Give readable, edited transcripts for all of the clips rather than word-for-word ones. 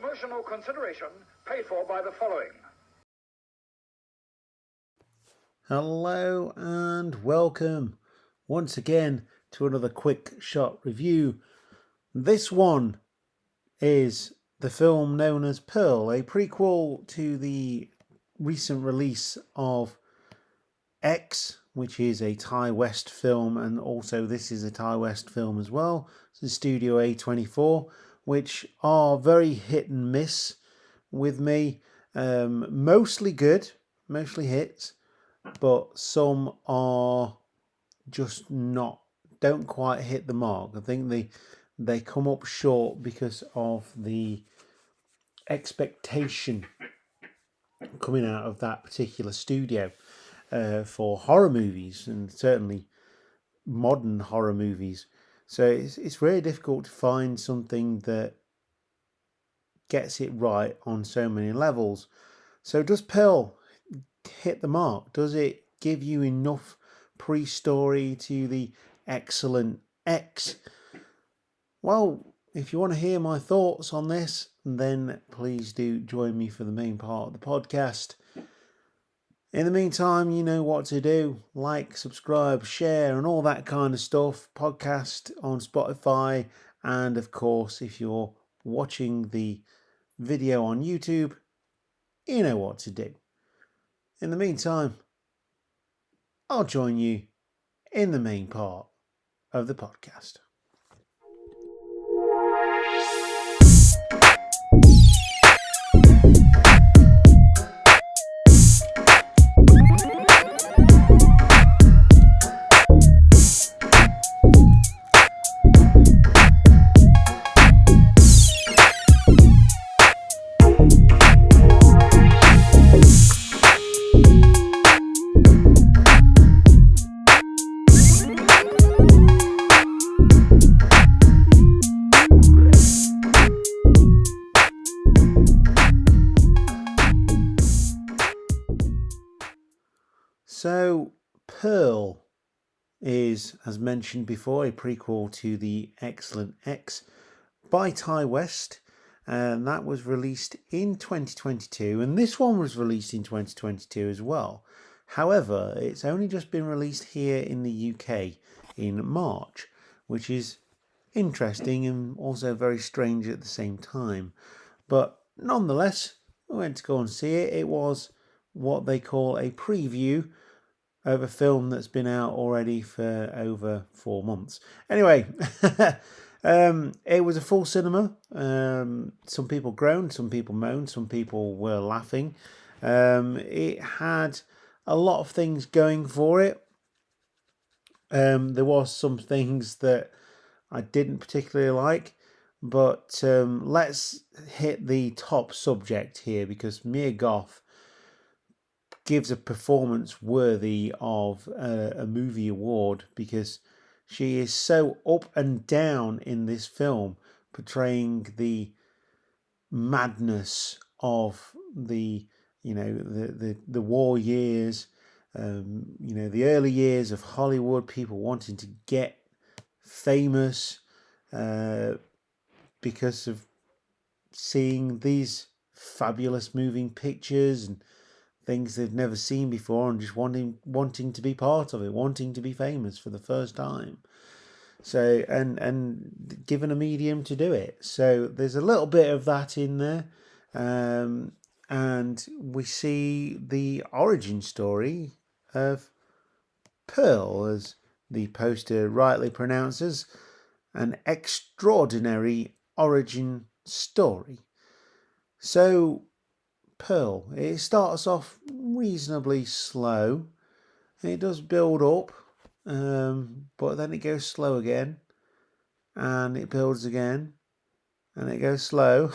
Promotional consideration paid for by the following. Hello and welcome once again to another quick shot review. This one is the film known as Pearl, a prequel to the recent release of X, which is a Ti West film, and also this is a Ti West film as well. It's Studio A24, which are very hit and miss with me. Mostly good, mostly hits, but some are just don't quite hit the mark. I think they come up short because of the expectation coming out of that particular studio for horror movies, and certainly modern horror movies. So it's really difficult to find something that gets it right on so many levels. So does Pearl hit the mark? Does it give you enough pre-story to the excellent X? Well, if you want to hear my thoughts on this, then please do join me for the main part of the podcast. In the meantime, you know what to do. Like, subscribe, share, and all that kind of stuff. Podcast on Spotify. And of course, if you're watching the video on YouTube, you know what to do. In the meantime, I'll join you in the main part of the podcast. So, Pearl is, as mentioned before, a prequel to the excellent X by Ti West, and that was released in 2022, and this one was released in 2022 as well. However, it's only just been released here in the UK in March, which is interesting and also very strange at the same time. But nonetheless, we went to go and see it. It was what they call a preview of a film that's been out already for over 4 months. Anyway, it was a full cinema. Some people groaned, some people moaned, some people were laughing. It had a lot of things going for it. There was some things that I didn't particularly like, but let's hit the top subject here, because Mia Goth gives a performance worthy of a movie award, because she is so up and down in this film, portraying the madness of the war years, the early years of Hollywood, people wanting to get famous because of seeing these fabulous moving pictures and things they've never seen before, and just wanting to be part of it, wanting to be famous for the first time. So and given a medium to do it. So there's a little bit of that in there, and we see the origin story of Pearl, as the poster rightly pronounces, an extraordinary origin story. So Pearl, it starts off reasonably slow. It does build up, but then it goes slow again, and it builds again, and it goes slow.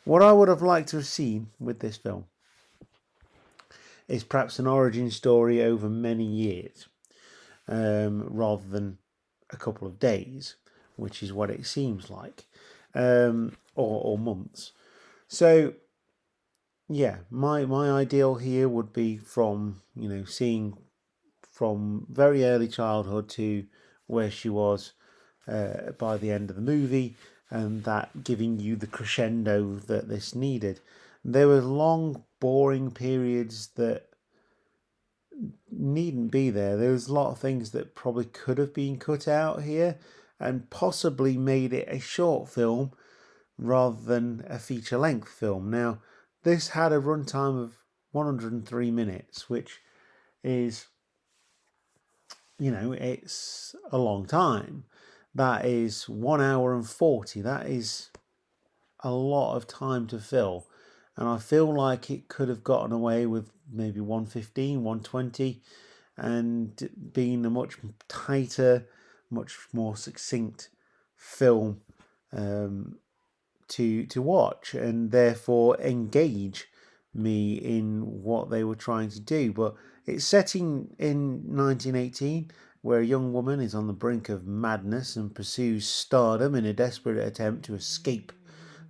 What I would have liked to have seen with this film is perhaps an origin story over many years, rather than a couple of days, which is what it seems like, or months. So yeah, my ideal here would be from, seeing from very early childhood to where she was by the end of the movie, and that giving you the crescendo that this needed. There were long, boring periods that needn't be there. There was a lot of things that probably could have been cut out here and possibly made it a short film rather than a feature-length film. Now, this had a runtime of 103 minutes, which is, it's a long time. That is 1 hour and 40. That is a lot of time to fill. And I feel like it could have gotten away with maybe 115, 120 and being a much tighter, much more succinct film to watch and therefore engage me in what they were trying to do. But it's setting in 1918, where a young woman is on the brink of madness and pursues stardom in a desperate attempt to escape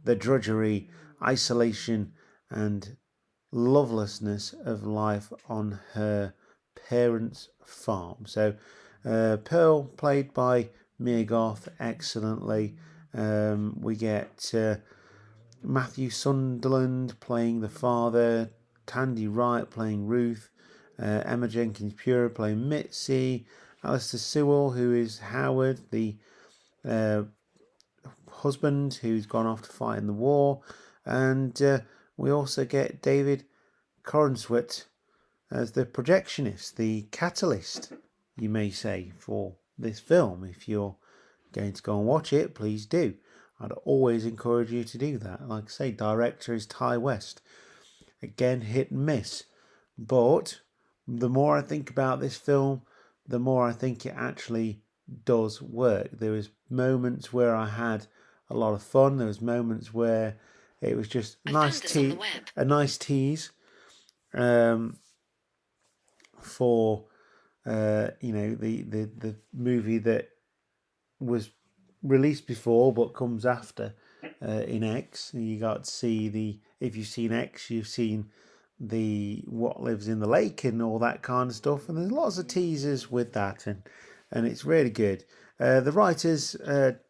the drudgery, isolation, and lovelessness of life on her parents' farm. So, Pearl, played by Mia Goth, excellently. We get Matthew Sunderland playing the father, Tandy Wright playing Ruth, Emma Jenkins Pure playing Mitzi, Alistair Sewell, who is Howard, the husband who's gone off to fight in the war, and we also get David Corenswet as the projectionist, the catalyst, you may say, for this film. If you're going to go and watch it, please do. I'd always encourage you to do that. Like I say, director is Ti West. Again, hit and miss. But the more I think about this film, the more I think it actually does work. There was moments where I had a lot of fun. There was moments where it was just a nice tease for the movie that was released before but comes after in X. You got to see if you've seen X, you've seen the What Lives in the Lake and all that kind of stuff, and there's lots of teasers with that, and it's really good. The writers,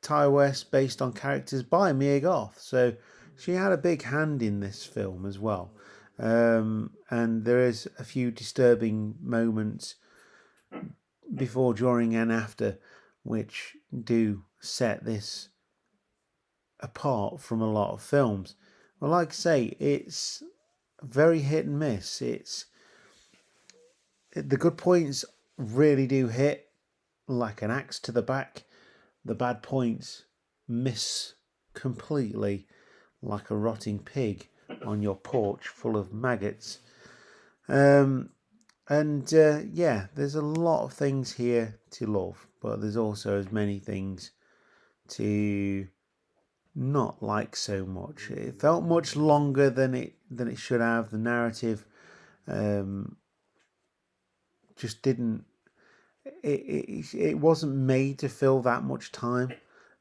Ti West, based on characters by Mia Goth, so she had a big hand in this film as well. And there is a few disturbing moments before, during, and after, which do set this apart from a lot of films. Well, like I say, it's very hit and miss. The good points really do hit like an axe to the back. The bad points miss completely like a rotting pig on your porch full of maggots. There's a lot of things here to love, but there's also as many things to not like so much. It felt much longer than it should have. The narrative just didn't. It wasn't made to fill that much time.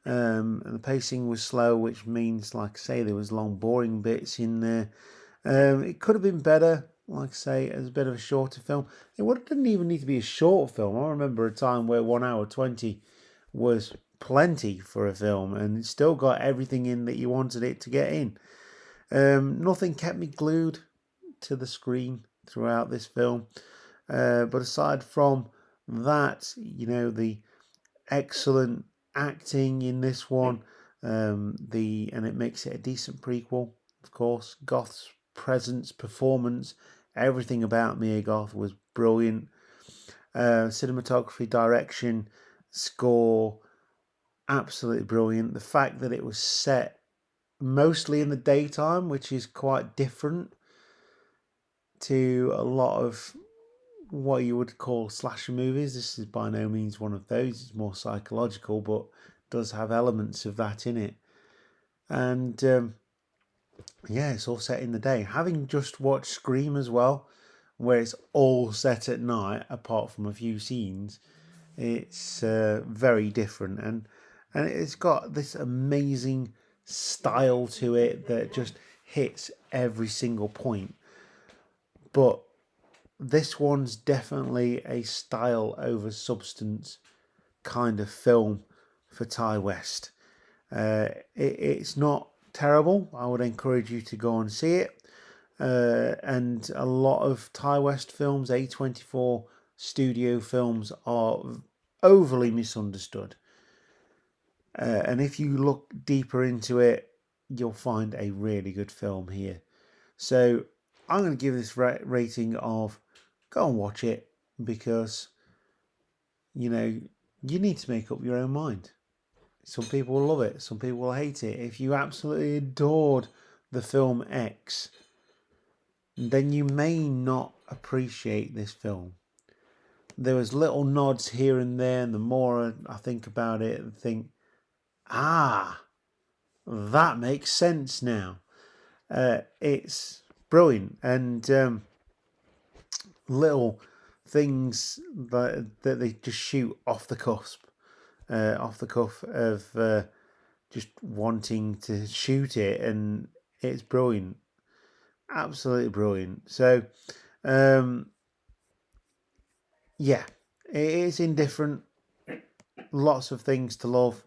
And the pacing was slow, which means, like I say, there was long, boring bits in there. It could have been better, like I say, as a bit of a shorter film. Didn't even need to be a short film. I remember a time where 1 hour 20 was plenty for a film, and it still got everything in that you wanted it to get in. Nothing kept me glued to the screen throughout this film. But aside from that, the excellent acting in this one, and it makes it a decent prequel, of course. Goth's presence, performance, everything about Mia Goth was brilliant. Cinematography, direction, score, absolutely brilliant. The fact that it was set mostly in the daytime, which is quite different to a lot of what you would call slasher movies. This is by no means one of those. It's more psychological, but does have elements of that in it. And it's all set in the day. Having just watched Scream as well, where it's all set at night, apart from a few scenes, it's very different, and it's got this amazing style to it that just hits every single point. But this one's definitely a style over substance kind of film for Ti West. It's not terrible. I would encourage you to go and see it. And a lot of Ti West films, A24 studio films, are overly misunderstood. And if you look deeper into it, you'll find a really good film here. So I'm going to give this rating of go and watch it, because, you need to make up your own mind. Some people will love it, some people will hate it. If you absolutely adored the film X, then you may not appreciate this film. There was little nods here and there, and the more I think about it and think, that makes sense now. It's brilliant, and little things that they just shoot off the cuff of just wanting to shoot it, and it's brilliant, absolutely brilliant. So, yeah, it's indifferent. Lots of things to love,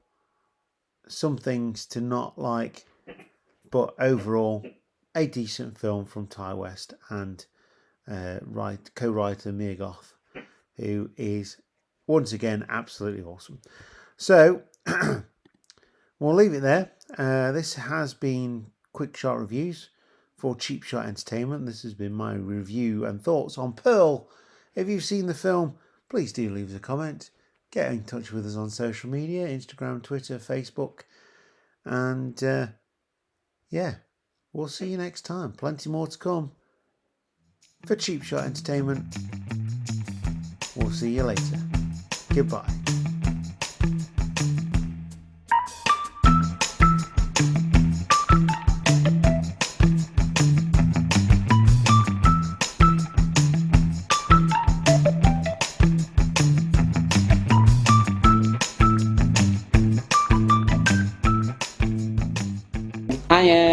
some things to not like, but overall, a decent film from Ti West and co-writer Mia Goth, who is once again absolutely awesome. So we'll leave it there. This has been Quick Shot Reviews for Cheap Shot Entertainment. This has been my review and thoughts on Pearl. If you've seen the film, please do leave us a comment. Get in touch with us on social media, Instagram, Twitter, Facebook. And yeah, we'll see you next time. Plenty more to come for Cheap Shot Entertainment. We'll see you later. Goodbye. Hiya.